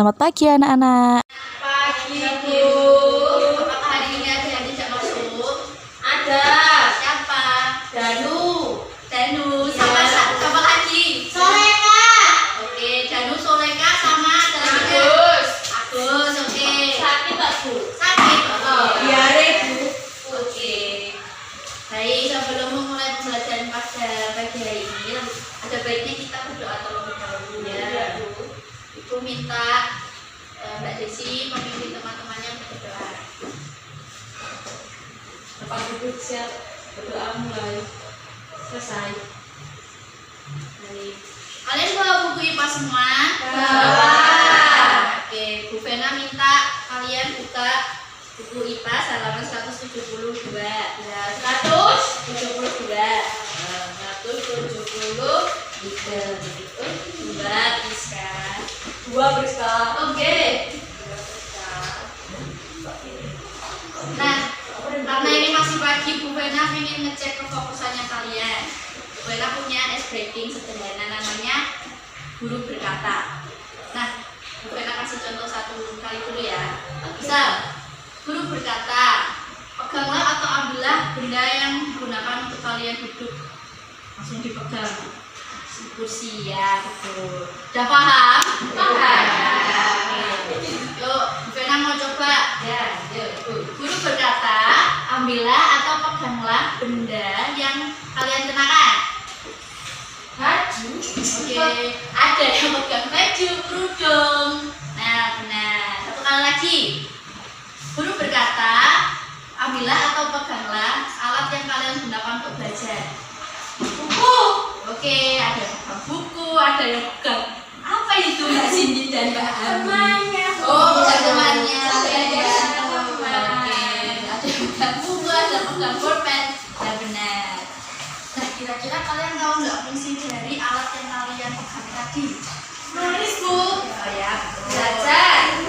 Selamat pagi anak-anak. Pagi Bu. Apakah hari ini ada yang tidak masuk? Ada. Siapa? Danu. Sama lagi? Soleka. Oke, Danu, Soleka sama Agus. Oke. Sakit Pak Bu? Sakit. Diare Bu. Oke. Baik, sebelum memulai pembelajaran pada pagi hari ini, ada baiknya kita berdoa terlebih dahulu ya. Ibu minta Mbak Desi memimpin teman-temannya berdoa. Bapak duduk, siap berdoa mulai. Selesai. Baik. Kalian bawa buku IPA semua? Bawa. Oke, Bu Vena minta kalian buka buku IPA halaman 172. Ya, 172. 173. Dua Priska. Oke. Nah, karena ini masih pagi, Bu Vena ingin ngecek kefokusannya kalian. Bu Vena punya ice breaking sederhana namanya guru berkata. Nah, Bu Vena kasih contoh satu kali dulu ya. Bisa. Guru berkata, peganglah atau ambillah benda yang digunakan untuk kalian duduk. Langsung dipegang. Kursi ya, betul. Udah paham? Paham. Yuk, Bu Vena mau coba. Ya, yuk. Guru berkata, ambillah atau peganglah benda yang kalian kenakan. Baju. Oke. Ada yang pegang baju, kerudung. Nah, benar. Satu kali lagi. Guru berkata, ambillah atau peganglah alat yang kalian gunakan untuk belajar. Buku. Oke, ada yang pegang buku, ada yang pegang apa itu Mbak Cindy dan Mbak Ami? Temannya. Oh, bukan temannya. Oke, ada yang pegang buku, ada yang pegang pulpen. Ya benar. Nah, kira-kira kalian tahu nggak fungsi dari alat yang kalian pegang tadi? Menulis Bu. Oh ya, belajar.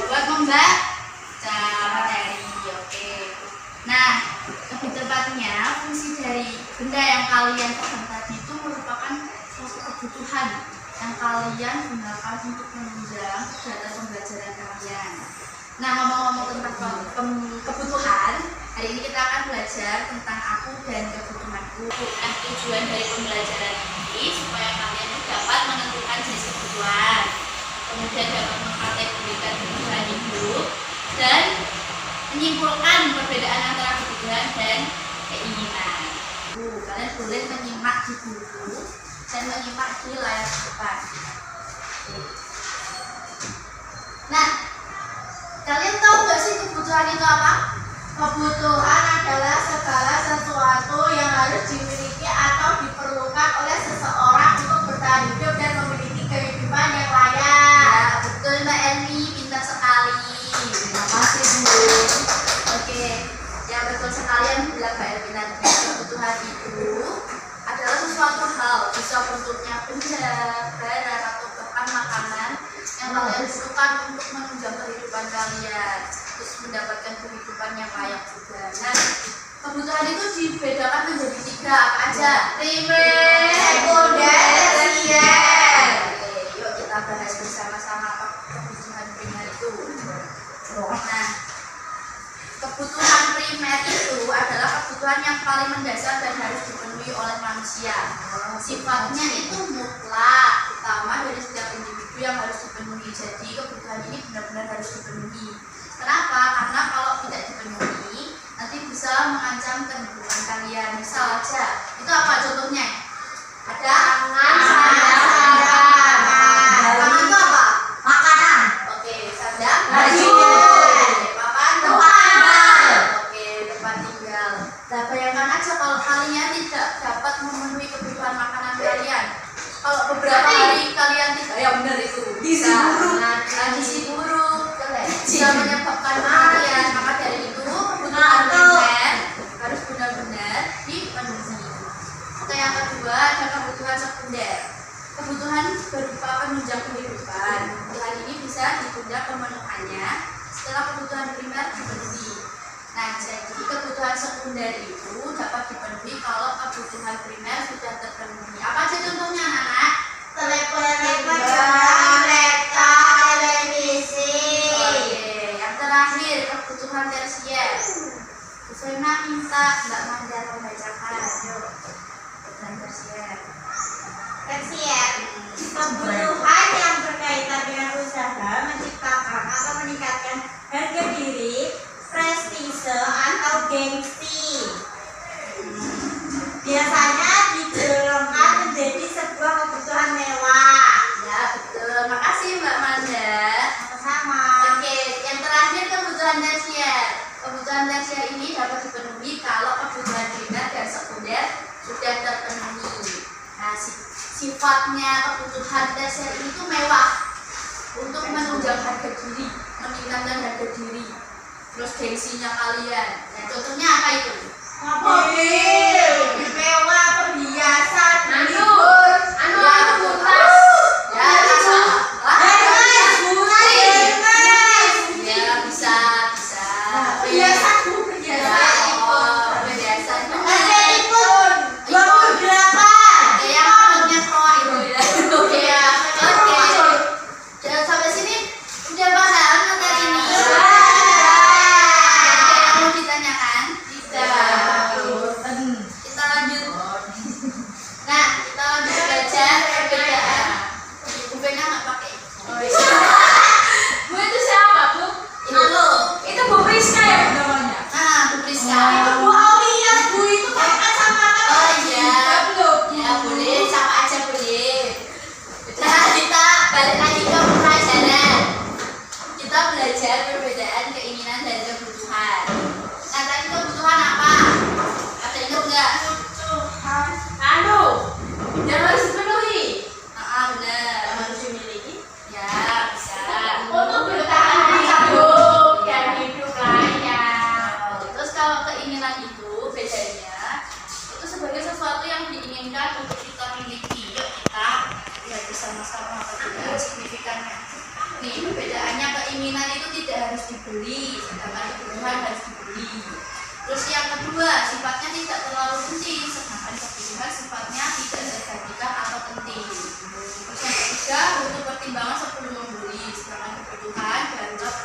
Buat membaca materi. Oke. Nah, lebih tepatnya fungsi dari benda yang kalian pegang tadi itu merupakan suatu kebutuhan yang kalian gunakan untuk menunjang kegiatan pembelajaran kalian. Nah, ngomong-ngomong tentang kebutuhan, hari ini kita akan belajar tentang aku dan kebutuhanku. Nah, tujuan dari pembelajaran ini supaya kalian dapat menentukan jenis kebutuhan, kemudian dapat mengkategorikan kebutuhan hidup dan menyimpulkan perbedaan antara kebutuhan dan keinginan. Kalian boleh menyimak di buku dan menyimak di layar depan. Nah, kalian tahu nggak sih kebutuhan itu apa? Kebutuhan adalah segala sesuatu yang harus dimiliki atau diperlukan oleh seseorang untuk bertahan hidup dan memiliki kehidupan yang layak. Ya, betul Mbak Elmi, pintar sekali. Terima kasih Bu. Oke, ya betul sekali yang bilang Mbak Elmi nanti. Kebutuhan itu adalah sesuatu hal, bisa bentuknya benda, barang atau bahkan makanan yang kalian butuhkan untuk menunjang kehidupan kalian, terus mendapatkan kehidupan yang layak juga. Nah, kebutuhan itu dibedakan menjadi 3, apa aja? Primer, sekunder, tersier. Oke, yuk kita bahas bersama-sama apa kebutuhan primer itu. Nah, kebutuhan primer itu adalah kebutuhan yang paling mendasar dan harus dipenuhi oleh manusia. Sifatnya itu mutlak, utama dari setiap individu yang harus dipenuhi. Jadi kebutuhan ini benar-benar harus dipenuhi. Kenapa? Karena kalau tidak dipenuhi, nanti bisa mengancam kehidupan kalian. Misal aja, itu apa contohnya? Ada pangan, sandang. Pangan itu apa? Makanan. Oke, sandang. Baju. Nah, bayangkan aja kalau kalian tidak dapat memenuhi kebutuhan makanan kalian. Kalau beberapa hari kalian tidak, ya benar itu, gizi buruk, bisa menyebabkan kematian. Maka dari itu kebutuhan primer harus benar-benar dipenuhi. Oke, yang kedua ada kebutuhan sekunder. Kebutuhan berupa penunjang kehidupan. Kebutuhan ini bisa ditunda pemenuhannya setelah kebutuhan primer dipenuhi. Nah, jadi kebutuhan sekunder itu dapat dipenuhi kalau kebutuhan primer sudah terpenuhi. Apa aja contohnya, anak-anak? Telepon, kereta, terakhir, kebutuhan tersier. Bu Fena minta Mbak Manda membacakan. Yuk, kebutuhan tersier. Tersier, kebutuhan yang berkaitan dengan usaha menciptakan atau meningkatkan harga diri, prestise atau gengsi. Biasanya digolongkan menjadi sebuah kebutuhan mewah. Ya, betul. Makasih Mbak Manda. Sama-sama. Oke, yang terakhir kebutuhan tersier. Kebutuhan tersier ini dapat dipenuhi kalau kebutuhan primer dan sekunder sudah terpenuhi. Nah, sifatnya kebutuhan tersier ini tuh mewah untuk menunjang harga diri, meningkatkan harga diri, terus gengsinya kalian. Nah, contohnya apa itu? Mobil, mewah, perhiasan, libur, kulkas, ya bisa. perhiasan bu, perhiasan, Perhiasan. telepon, 28. Yang maksudnya kroa itu ya. Oke. Dan sampai sini udah paham materi ini. Yang mau ditanyakan? Tidak. Kita lanjut. Nah, kita lanjut belajar perbedaan. Bu Fena nggak pakai. Bu itu siapa, Bu? Itu Bu Priska ya namanya? Nah, Bu Priska. Itu Bu Aulia, bu itu pakai kacamata. Oh iya. Belum. Ya boleh, siapa aja boleh. Nah, kita balik lagi ke pelajaran. Kita belajar perbedaan keinginan dan kebutuhan. Nah, tadi kebutuhan apa? Ada ingat nggak? Yang harus dipenuhi. Benar. Yang harus dimiliki. Ya, bisa. Untuk bertahan hidup dan hidup layak. Terus kalau keinginan itu bedanya itu sebagai sesuatu yang diinginkan untuk kita miliki. Yuk kita lihat bersama-sama perbedaan signifikannya. Nih, perbedaannya keinginan itu tidak harus dibeli, sedangkan kebutuhan harus dibeli. Terus yang kedua, sifatnya tidak terlalu penting, sedangkan kebutuhan sifatnya tidak tergantikan atau penting. Terus yang ketiga, butuh pertimbangan sebelum membeli, sedangkan kebutuhan darurat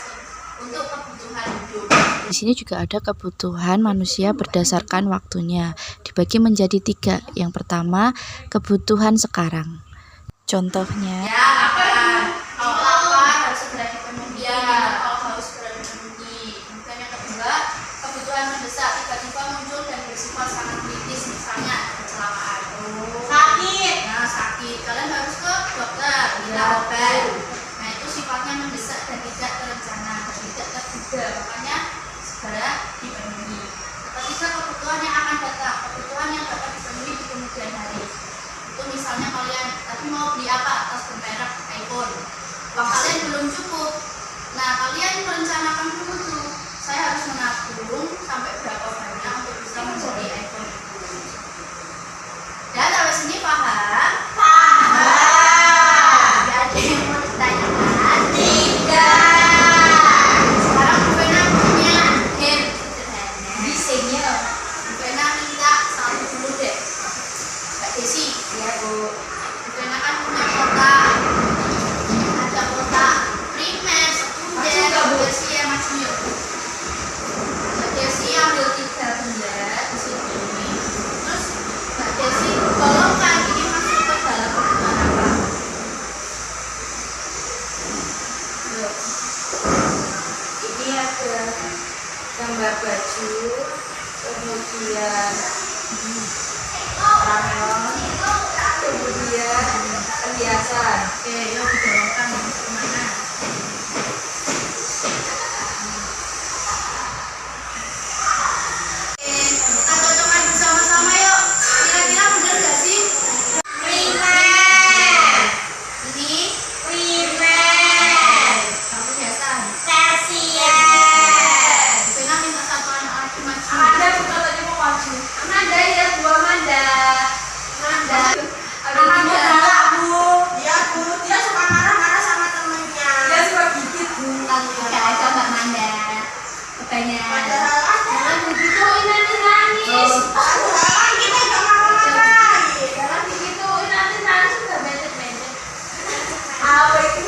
untuk kebutuhan hidup. Di sini juga ada kebutuhan manusia berdasarkan waktunya, dibagi menjadi 3. Yang pertama, kebutuhan sekarang. Contohnya, Ya, makan. Kalau lapar harus segera dipenuhi. Kalau haus segera dipenuhi. Kemudian yang kedua, kebutuhan mendesak tiba-tiba muncul dan bersifat sangat kritis, misalnya kecelakaan. Sakit. Nah, sakit. Kalian harus ke dokter, minta obat. Nah, itu sifatnya mendesak dan tidak terencana, tidak terduga. Makanya segera dipenuhi. Ketiga, kebutuhan yang akan datang, kebutuhan yang dapat dipenuhi di kemudian hari. Itu misalnya kalian tadi mau beli apa, tas bermerek iPhone, uang kalian belum cukup. Nah, kalian merencanakan dulu tuh, saya harus menabung sampai berapa banyak untuk bisa membeli iPhone itu. Dan sampai sini paham? Tidak ada yang mau ditanyakan? Sekarang Bu Fena punya game sederhana. Desainnya. Bu Fena minta satu dulu deh. Mbak Desi. Ya, Bu. Bu Fena kan punya kotak. Ada kotak primer, Maju nggak, sekunder, Bu? tersier, maju yuk. Mbak Desi ambil 3 benda di sini. Terus Mbak Desi golongkan ini masuk ke dalam kebutuhan apa? Yuk. Ini ada gambar baju, kemudian rameon, kemudian perhiasan. Oke, yuk digolongkan kemana? Kita cocokkan bersama-sama yuk. Kira-kira benar gak sih? Primer. Ini Primer. kamu biasa. Tersier. Fena minta satu anak lagi maju. Amanda juga tadi mau maju. Amanda ya, Bu Amanda. Amanda. Anak galak, Bu. Dia Bu, dia suka marah-marah sama temennya. Dia suka gigit, Bu. Oke aja Mbak Amanda. Kebanyakan. Padahal Jangan begituin nanti nangis. padahal kita gak marah-marahin. Jangan digituin nanti nangis udah becet-becet. Apa itu?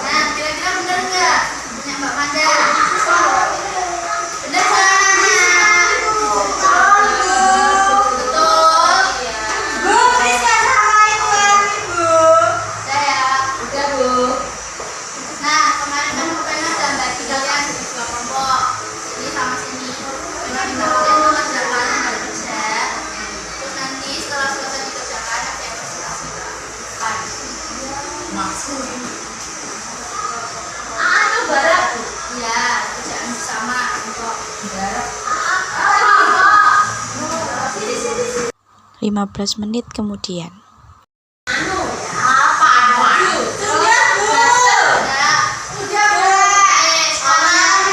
Nah, kira-kira bener nggak? Punya Mbak Manda. Bener nggak? Betul. Bu, Priska sama itu lagi, Bu. Saya. Udah, Bu. Nah, kemarin kan Bu Pena udah bagi kalian jadi 2 kelompok. Sini sama sini. Cuma minta kalian mengerjakan yang baru kerja. Terus nanti setelah selesai dikerjakan ada yang presentasi ke depan. Maksud. Anu barat. Iya, kerjaan bersama kelompok. Barat. 15 menit kemudian. Apa anu? Sudah, Bu. Udah, Bu. Sekarang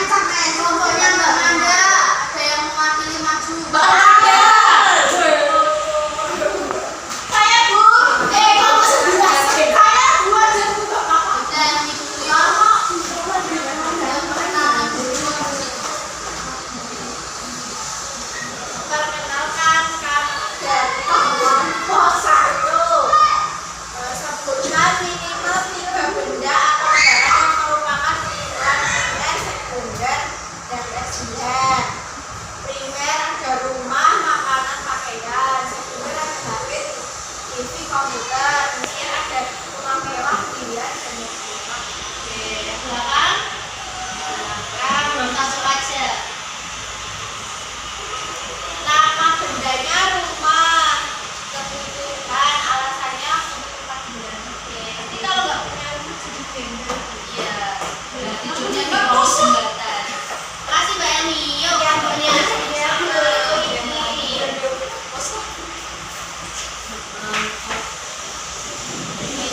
kelompoknya Mbak Manda. Ada yang mewakili maju. Saya, Bu. Kamu sebelah. Saya 2 aja, Bu. Gak apa-apa. Udah yang itu ya. Ada yang perkenalan dulu. Perkenalkan kami dari kelompok 1. Sebutkan minimal 3 benda atau barang yang merupakan kebutuhan primer, sekunder, dan tersier. Primer ada rumah, makanan, pakaian. Sekunder ada HP, TV, komputer. Tersier ada rumah mewah, pilihan, dan yang lainnya. Oke, silakan. Silakan. Langsung aja. Nama bendanya rumah, kebutuhan, alasannya untuk tempat tinggal. Nanti kalau nggak punya rumah jadi benda. Iya. Tujuannya di bawah jembatan. Makasih Mbak Yani. Yuk, kelompoknya. Di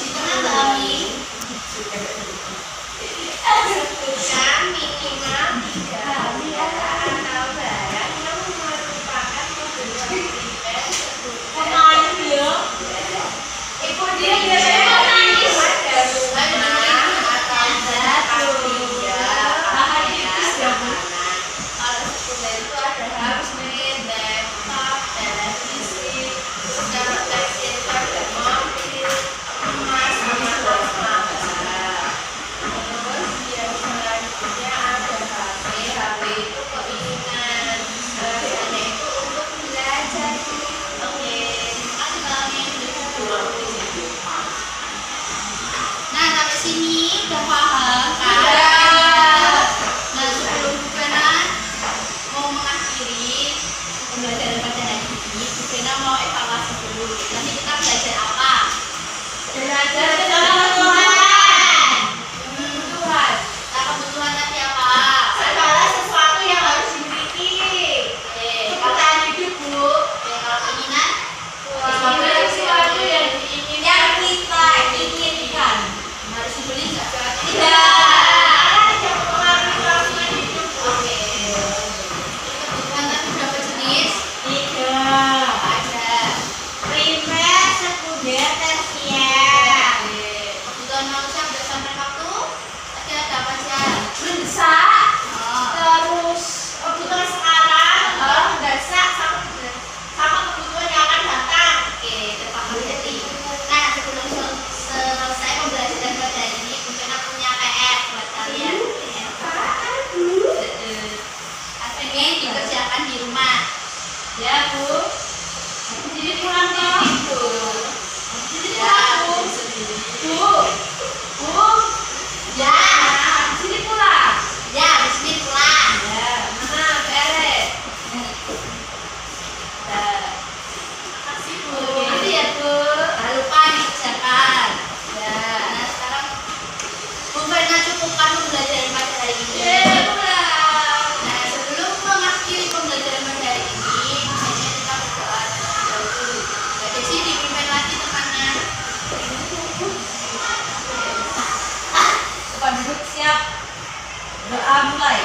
tengah Mbak Ami. Sebutkan minimal 3 benda atau barang yang merupakan kebutuhan primer, kebutuhan. Ibu dia biasanya nangis. Ada rumah atau tempat tinggal, pakaian, makanan. Kalau sekunder itu ada HP, laptop, televisi. Terus kalau tersier itu ada mobil, rumah, sama rumah. Terus yang selanjutnya ada HP. HP itu keinginan. Alasannya itu untuk belajar. Oke. Makasih Mbak Ami. Nah, sampai sini udah paham kan? Udah. Nah, sebelum Bu Pena mau mengakhiri pembelajaran pada hari ini, Bu Pena mau evaluasi dulu. Nanti kita belajar apa? Belajar Kebutuhan. Kebutuhan. Nah, kebutuhan tadi apa? segala sesuatu yang harus dimiliki. Oke. Kebutuhan hidup, Bu. Oke, kalau keinginan? Segala sesuatu yang diinginkan kita inginkan. Harus dibeli nggak? Tidak. Yang mempengaruhi kelangsungan hidup, Bu. Oke. Kebutuhan tadi berapa jenis? 3. Apa aja? Primer, sekunder, tersier. Oke. Kebutuhan manusia berdasarkan waktu? Tadi ada apa aja? Mendesak, Oh. terus kebutuhan sekarang, mendesak, sama kebutuhan yang akan datang. Oke, terpaham jadi. Nah, sebelum selesai pembelajaran pada hari ini, Bu Pena punya PR buat kalian. Pengen dikerjakan di rumah. Ya, Bu. Jadi pulang ke Itu. Ya, Bu. Bu. Bu. Ya. Sini pulang. Ya, di sini pulang. Ya, mana PR? Makasih, Bu. Gitu ya, Bu. Jangan lupa dikerjakan. Ya, nah sekarang Bu Pena cukupkan pembelajaran pada hari ini. Pulang. Nah, sebelum mengakhiri pembelajaran pada hari ini, kayaknya kita berdoa terlebih dahulu. Mbak Desi dipimpin lagi temannya. Depan duduk siap. Doa mulai.